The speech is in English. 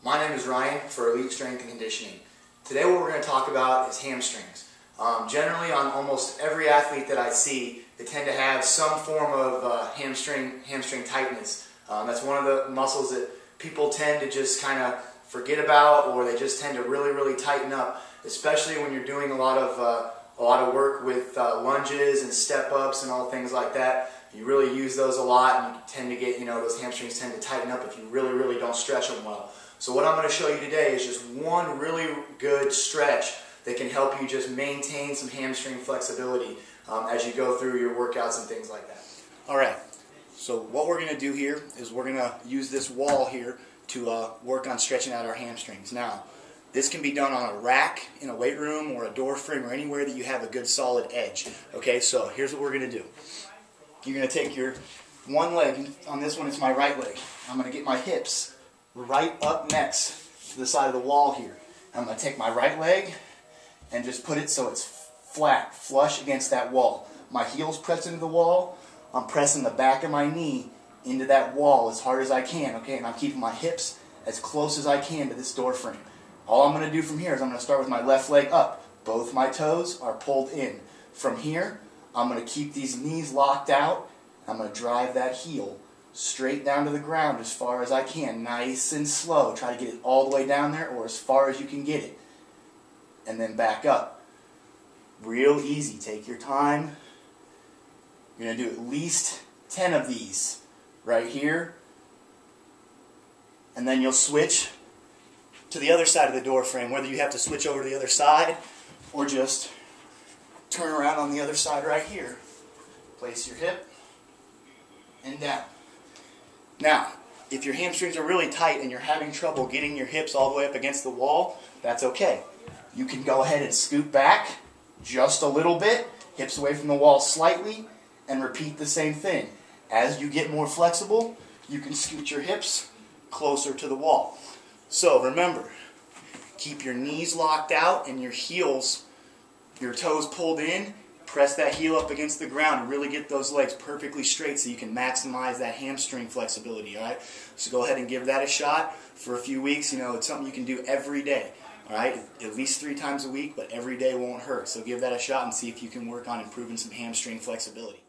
My name is Ryan for Elite Strength and Conditioning. Today what we're going to talk about is hamstrings. Generally on almost every athlete that I see, they tend to have some form of hamstring tightness. That's one of the muscles that people tend to just kind of forget about, or they just tend to really tighten up, especially when you're doing a lot of work with lunges and step-ups and all things like that. You really use those a lot, and you tend to get, those hamstrings tend to tighten up if you really don't stretch them well. So what I'm going to show you today is just one really good stretch that can help you just maintain some hamstring flexibility as you go through your workouts and things like that. Alright, so what we're going to do here is we're going to use this wall here to work on stretching out our hamstrings. Now, this can be done on a rack in a weight room or a door frame or anywhere that you have a good solid edge. Okay, so here's what we're going to do. You're going to take your one leg, on this one it's my right leg. I'm going to get my hips right up next to the side of the wall here. I'm going to take my right leg and just put it so it's flat, flush against that wall. My heel's pressed into the wall. I'm pressing the back of my knee into that wall as hard as I can, okay? And I'm keeping my hips as close as I can to this door frame. All I'm going to do from here is I'm going to start with my left leg up. Both my toes are pulled in. From here, I'm going to keep these knees locked out. I'm going to drive that heel straight down to the ground as far as I can, nice and slow. Try to get it all the way down there or as far as you can get it. And then back up. Real easy. Take your time. You're going to do at least 10 of these right here. And then you'll switch to the other side of the door frame, whether you have to switch over to the other side or just turn around on the other side right here. Place your hip and down. Now, if your hamstrings are really tight and you're having trouble getting your hips all the way up against the wall, that's okay. You can go ahead and scoot back just a little bit, hips away from the wall slightly, and repeat the same thing. As you get more flexible, you can scoot your hips closer to the wall. So remember, keep your knees locked out and your heels, your toes pulled in. Press that heel up against the ground and really get those legs perfectly straight so you can maximize that hamstring flexibility, alright? So go ahead and give that a shot for a few weeks. It's something you can do every day, alright? At least 3 times a week, but every day won't hurt. So give that a shot and see if you can work on improving some hamstring flexibility.